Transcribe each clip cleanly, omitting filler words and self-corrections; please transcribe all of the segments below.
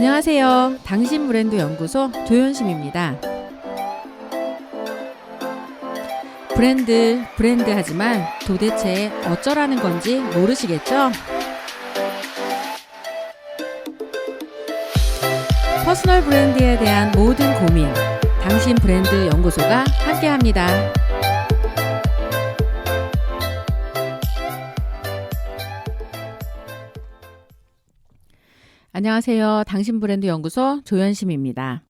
안녕하세요. 당신 브랜드 연구소 조연심입니다. 브랜드 하지만 도대체 어쩌라는 건지 모르시겠죠? 퍼스널 브랜드에 대한 모든 고민, 당신 브랜드 연구소가 함께합니다. 안녕하세요. 당신 브랜드 연구소 조연심입니다.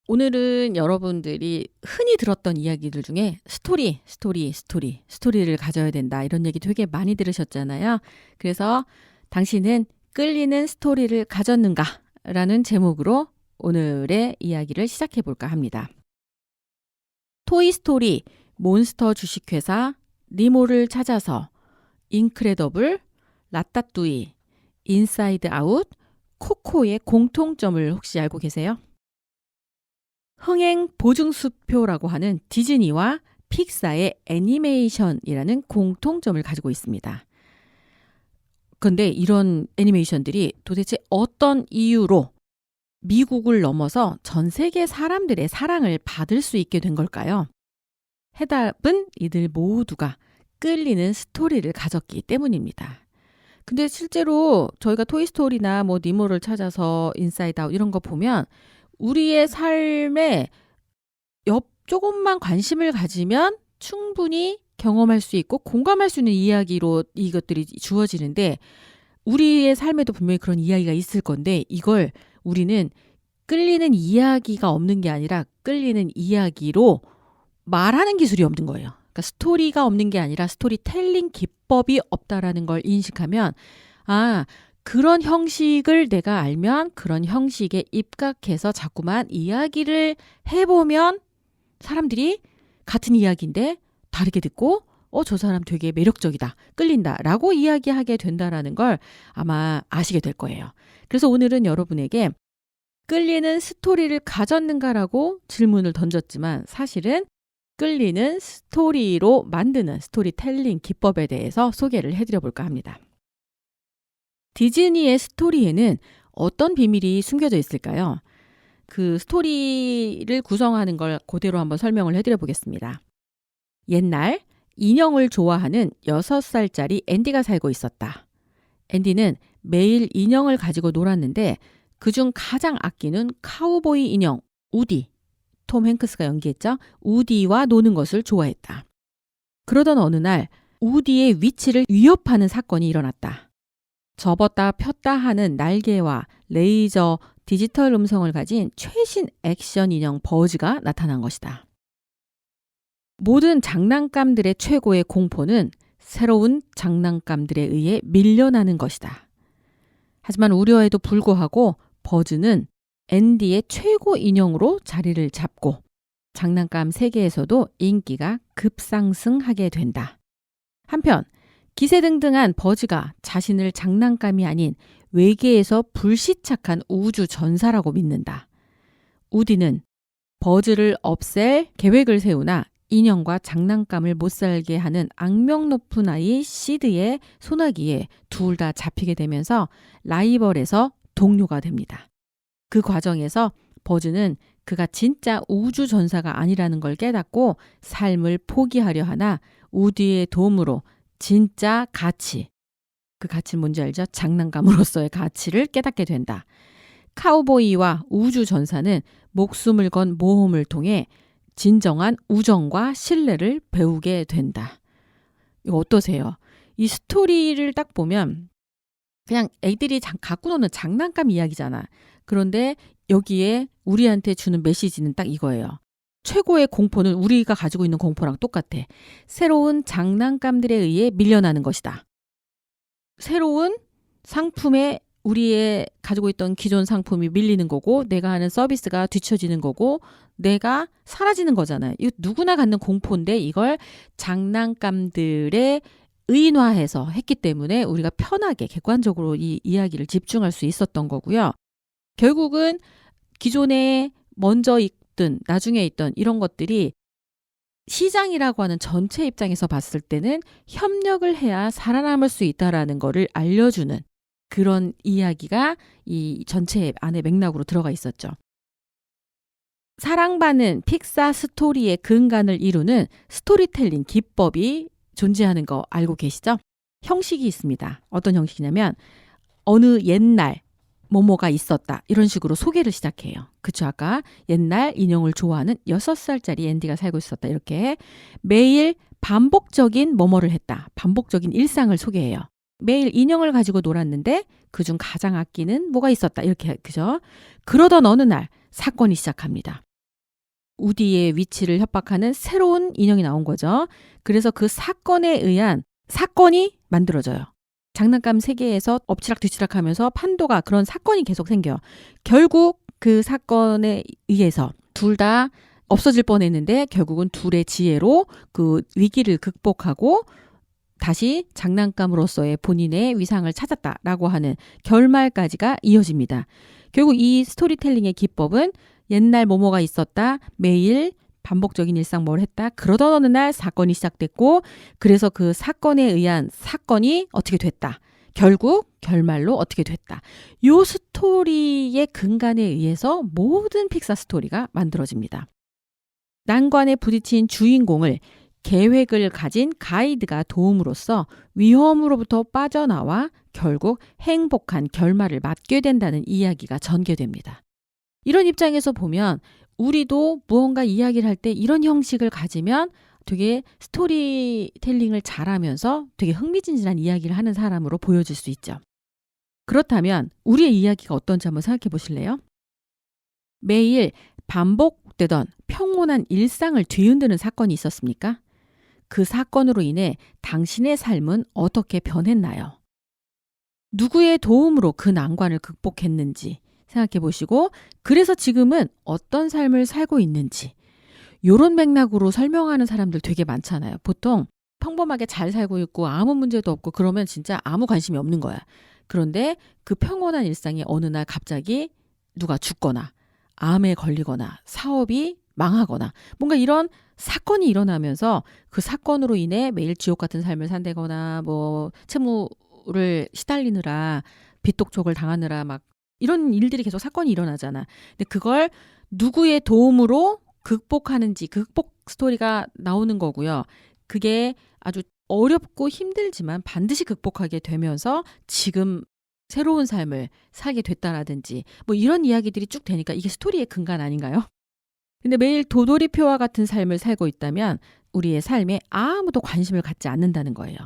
오늘은 여러분들이 흔히 들었던 이야기들 중에 스토리를 가져야 된다, 이런 얘기 되게 많이 들으셨잖아요. 그래서 당신은 끌리는 스토리를 가졌는가? 라는 제목으로 오늘의 이야기를 시작해 볼까 합니다. 토이스토리, 몬스터 주식회사, 니모를 찾아서, 인크레더블, 라따뚜이, 인사이드 아웃, 코코의 공통점을 혹시 알고 계세요? 흥행 보증수표라고 하는 디즈니와 픽사의 애니메이션이라는 공통점을 가지고 있습니다. 그런데 이런 애니메이션들이 도대체 어떤 이유로 미국을 넘어서 전 세계 사람들의 사랑을 받을 수 있게 된 걸까요? 해답은 이들 모두가 끌리는 스토리를 가졌기 때문입니다. 근데 실제로 저희가 토이스토리나 니모를 찾아서, 인사이드 아웃 이런 거 보면 우리의 삶에 조금만 관심을 가지면 충분히 경험할 수 있고 공감할 수 있는 이야기로 이것들이 주어지는데, 우리의 삶에도 분명히 그런 이야기가 있을 건데, 이걸 우리는 끌리는 이야기가 없는 게 아니라 끌리는 이야기로 말하는 기술이 없는 거예요. 그러니까 스토리가 없는 게 아니라 스토리텔링 기법이 없다라는 걸 인식하면, 그런 형식을 내가 알면 그런 형식에 입각해서 자꾸만 이야기를 해보면 사람들이 같은 이야기인데 다르게 듣고 저 사람 되게 매력적이다, 끌린다 라고 이야기하게 된다라는 걸 아마 아시게 될 거예요. 그래서 오늘은 여러분에게 끌리는 스토리를 가졌는가라고 질문을 던졌지만, 사실은 끌리는 스토리로 만드는 스토리텔링 기법에 대해서 소개를 해드려 볼까 합니다. 디즈니의 스토리에는 어떤 비밀이 숨겨져 있을까요? 그 스토리를 구성하는 걸 그대로 한번 설명을 해드려 보겠습니다. 옛날 인형을 좋아하는 6살짜리 앤디가 살고 있었다. 앤디는 매일 인형을 가지고 놀았는데 그중 가장 아끼는 카우보이 인형 우디, 톰 행크스가 연기했죠. 우디와 노는 것을 좋아했다. 그러던 어느 날 우디의 위치를 위협하는 사건이 일어났다. 접었다 폈다 하는 날개와 레이저, 디지털 음성을 가진 최신 액션 인형 버즈가 나타난 것이다. 모든 장난감들의 최고의 공포는 새로운 장난감들에 의해 밀려나는 것이다. 하지만 우려에도 불구하고 버즈는 앤디의 최고 인형으로 자리를 잡고 장난감 세계에서도 인기가 급상승하게 된다. 한편 기세등등한 버즈가 자신을 장난감이 아닌 외계에서 불시착한 우주 전사라고 믿는다. 우디는 버즈를 없앨 계획을 세우나 인형과 장난감을 못 살게 하는 악명 높은 아이 시드의 소나기에 둘 다 잡히게 되면서 라이벌에서 동료가 됩니다. 그 과정에서 버즈는 그가 진짜 우주 전사가 아니라는 걸 깨닫고 삶을 포기하려 하나 우디의 도움으로 진짜 가치, 그 가치는 뭔지 알죠? 장난감으로서의 가치를 깨닫게 된다. 카우보이와 우주 전사는 목숨을 건 모험을 통해 진정한 우정과 신뢰를 배우게 된다. 이거 어떠세요? 이 스토리를 딱 보면 그냥 애들이 갖고 노는 장난감 이야기잖아. 그런데 여기에 우리한테 주는 메시지는 딱 이거예요. 최고의 공포는 우리가 가지고 있는 공포랑 똑같아. 새로운 장난감들에 의해 밀려나는 것이다. 새로운 상품에 우리의 가지고 있던 기존 상품이 밀리는 거고, 내가 하는 서비스가 뒤처지는 거고, 내가 사라지는 거잖아요. 이거 누구나 갖는 공포인데 이걸 장난감들에 의인화해서 했기 때문에 우리가 편하게 객관적으로 이 이야기를 집중할 수 있었던 거고요. 결국은 기존에 먼저 있든 나중에 있던 이런 것들이 시장이라고 하는 전체 입장에서 봤을 때는 협력을 해야 살아남을 수 있다라는 거를 알려주는 그런 이야기가 이 전체 안에 맥락으로 들어가 있었죠. 사랑받는 픽사 스토리의 근간을 이루는 스토리텔링 기법이 존재하는 거 알고 계시죠? 형식이 있습니다. 어떤 형식이냐면 어느 옛날 뭐뭐가 있었다. 이런 식으로 소개를 시작해요. 그쵸? 아까 옛날 인형을 좋아하는 6살짜리 앤디가 살고 있었다. 이렇게 매일 반복적인 뭐뭐를 했다. 반복적인 일상을 소개해요. 매일 인형을 가지고 놀았는데 그중 가장 아끼는 뭐가 있었다. 이렇게 그죠? 그러던 어느 날 사건이 시작합니다. 우디의 위치를 협박하는 새로운 인형이 나온 거죠. 그래서 그 사건에 의한 사건이 만들어져요. 장난감 세계에서 엎치락뒤치락 하면서 판도가 그런 사건이 계속 생겨요. 결국 그 사건에 의해서 둘 다 없어질 뻔했는데 결국은 둘의 지혜로 그 위기를 극복하고 다시 장난감으로서의 본인의 위상을 찾았다라고 하는 결말까지가 이어집니다. 결국 이 스토리텔링의 기법은 옛날 뭐뭐가 있었다. 매일 반복적인 일상 뭘 했다. 그러던 어느 날 사건이 시작됐고 그래서 그 사건에 의한 사건이 어떻게 됐다. 결국 결말로 어떻게 됐다. 요 스토리의 근간에 의해서 모든 픽사 스토리가 만들어집니다. 난관에 부딪힌 주인공을 계획을 가진 가이드가 도움으로써 위험으로부터 빠져나와 결국 행복한 결말을 맞게 된다는 이야기가 전개됩니다. 이런 입장에서 보면 우리도 무언가 이야기를 할 때 이런 형식을 가지면 되게 스토리텔링을 잘하면서 되게 흥미진진한 이야기를 하는 사람으로 보여질 수 있죠. 그렇다면 우리의 이야기가 어떤지 한번 생각해 보실래요? 매일 반복되던 평온한 일상을 뒤흔드는 사건이 있었습니까? 그 사건으로 인해 당신의 삶은 어떻게 변했나요? 누구의 도움으로 그 난관을 극복했는지 생각해 보시고 그래서 지금은 어떤 삶을 살고 있는지 이런 맥락으로 설명하는 사람들 되게 많잖아요. 보통 평범하게 잘 살고 있고 아무 문제도 없고 그러면 진짜 아무 관심이 없는 거야. 그런데 그 평온한 일상이 어느 날 갑자기 누가 죽거나 암에 걸리거나 사업이 망하거나 뭔가 이런 사건이 일어나면서 그 사건으로 인해 매일 지옥 같은 삶을 산다거나 뭐 채무를 시달리느라 빚독촉을 당하느라 막 이런 일들이 계속 사건이 일어나잖아. 근데 그걸 누구의 도움으로 극복하는지 극복 스토리가 나오는 거고요. 그게 아주 어렵고 힘들지만 반드시 극복하게 되면서 지금 새로운 삶을 살게 됐다라든지 뭐 이런 이야기들이 쭉 되니까 이게 스토리의 근간 아닌가요? 근데 매일 도돌이표와 같은 삶을 살고 있다면 우리의 삶에 아무도 관심을 갖지 않는다는 거예요.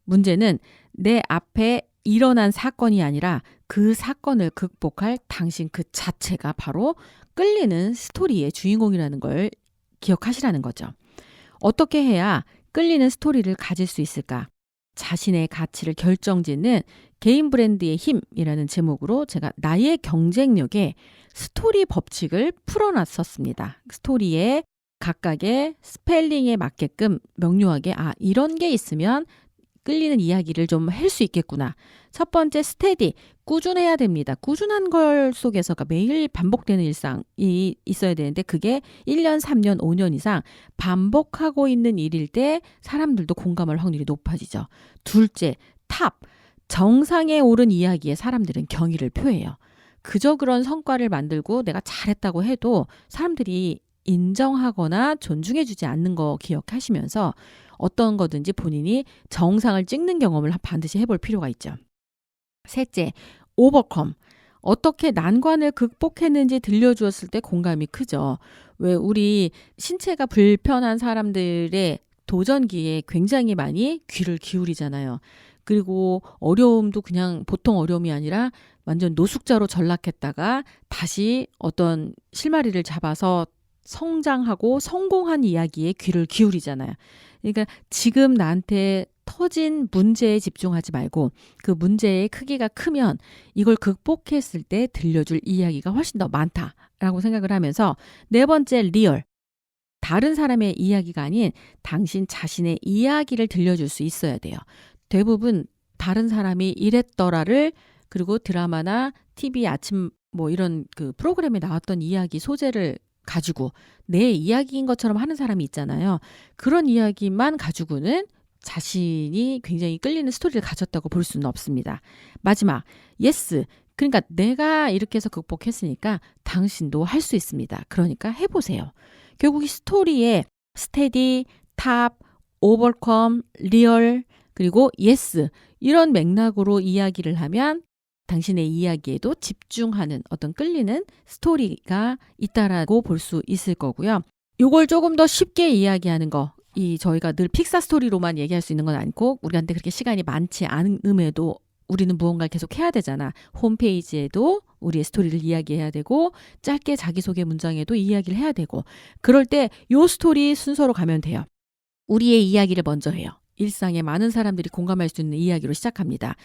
문제는 내 앞에 일어난 사건이 아니라 그 사건을 극복할 당신 그 자체가 바로 끌리는 스토리의 주인공이라는 걸 기억하시라는 거죠. 어떻게 해야 끌리는 스토리를 가질 수 있을까? 자신의 가치를 결정짓는 개인 브랜드의 힘이라는 제목으로 제가 나의 경쟁력에 스토리 법칙을 풀어놨었습니다. 스토리에 각각의 스펠링에 맞게끔 명료하게 이런 게 있으면 끌리는 이야기를 좀 할 수 있겠구나. 첫 번째 스테디, 꾸준해야 됩니다. 꾸준한 걸 속에서가 매일 반복되는 일상이 있어야 되는데 그게 1년, 3년, 5년 이상 반복하고 있는 일일 때 사람들도 공감할 확률이 높아지죠. 둘째, 탑, 정상에 오른 이야기에 사람들은 경의를 표해요. 그저 그런 성과를 만들고 내가 잘했다고 해도 사람들이 인정하거나 존중해주지 않는 거 기억하시면서 어떤 거든지 본인이 정상을 찍는 경험을 반드시 해볼 필요가 있죠. 셋째, 오버컴. 어떻게 난관을 극복했는지 들려주었을 때 공감이 크죠. 왜 우리 신체가 불편한 사람들의 도전기에 굉장히 많이 귀를 기울이잖아요. 그리고 어려움도 그냥 보통 어려움이 아니라 완전 노숙자로 전락했다가 다시 어떤 실마리를 잡아서 성장하고 성공한 이야기에 귀를 기울이잖아요. 그러니까 지금 나한테 터진 문제에 집중하지 말고 그 문제의 크기가 크면 이걸 극복했을 때 들려줄 이야기가 훨씬 더 많다라고 생각을 하면서 네 번째 리얼. 다른 사람의 이야기가 아닌 당신 자신의 이야기를 들려줄 수 있어야 돼요. 대부분 다른 사람이 이랬더라를 그리고 드라마나 TV 아침 뭐 이런 그 프로그램에 나왔던 이야기 소재를 가지고 내 이야기인 것처럼 하는 사람이 있잖아요. 그런 이야기만 가지고는 자신이 굉장히 끌리는 스토리를 가졌다고 볼 수는 없습니다. 마지막, yes. 그러니까 내가 이렇게 해서 극복했으니까 당신도 할 수 있습니다. 그러니까 해보세요. 결국 이 스토리에 스테디, 탑, 오버컴, 리얼, 그리고 yes 이런 맥락으로 이야기를 하면 당신의 이야기에도 집중하는 어떤 끌리는 스토리가 있다라고 볼 수 있을 거고요. 이걸 조금 더 쉽게 이야기하는 거, 저희가 늘 픽사 스토리로만 얘기할 수 있는 건 아니고 우리한테 그렇게 시간이 많지 않음에도 우리는 무언가를 계속 해야 되잖아. 홈페이지에도 우리의 스토리를 이야기해야 되고 짧게 자기소개 문장에도 이야기를 해야 되고 그럴 때 요 스토리 순서로 가면 돼요. 우리의 이야기를 먼저 해요. 일상에 많은 사람들이 공감할 수 있는 이야기로 시작합니다.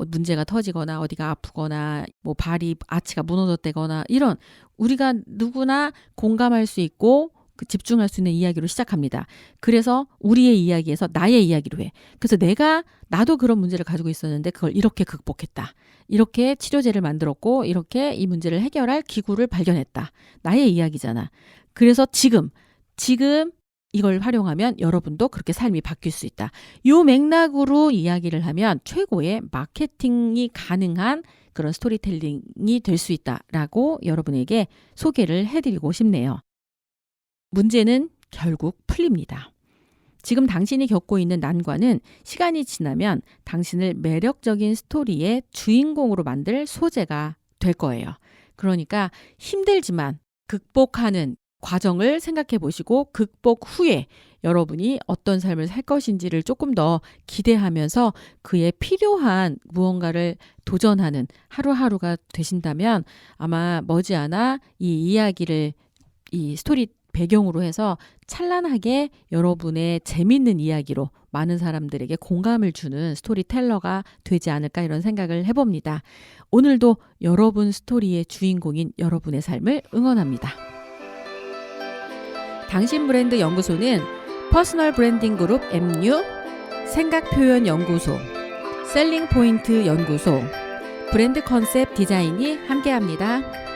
문제가 터지거나 어디가 아프거나 뭐 발이 아치가 무너졌다거나 이런 우리가 누구나 공감할 수 있고 집중할 수 있는 이야기로 시작합니다. 그래서 우리의 이야기에서 나의 이야기로 해. 그래서 나도 그런 문제를 가지고 있었는데 그걸 이렇게 극복했다. 이렇게 치료제를 만들었고 이렇게 이 문제를 해결할 기구를 발견했다. 나의 이야기잖아. 그래서 지금 이걸 활용하면 여러분도 그렇게 삶이 바뀔 수 있다. 이 맥락으로 이야기를 하면 최고의 마케팅이 가능한 그런 스토리텔링이 될 수 있다라고 여러분에게 소개를 해드리고 싶네요. 문제는 결국 풀립니다. 지금 당신이 겪고 있는 난관은 시간이 지나면 당신을 매력적인 스토리의 주인공으로 만들 소재가 될 거예요. 그러니까 힘들지만 극복하는 과정을 생각해 보시고 극복 후에 여러분이 어떤 삶을 살 것인지를 조금 더 기대하면서 그에 필요한 무언가를 도전하는 하루하루가 되신다면 아마 머지않아 이 이야기를 이 스토리 배경으로 해서 찬란하게 여러분의 재밌는 이야기로 많은 사람들에게 공감을 주는 스토리텔러가 되지 않을까 이런 생각을 해봅니다. 오늘도 여러분 스토리의 주인공인 여러분의 삶을 응원합니다. 당신 브랜드 연구소는 퍼스널 브랜딩 그룹 MU, 생각표현연구소, 셀링포인트 연구소, 브랜드 컨셉 디자인이 함께합니다.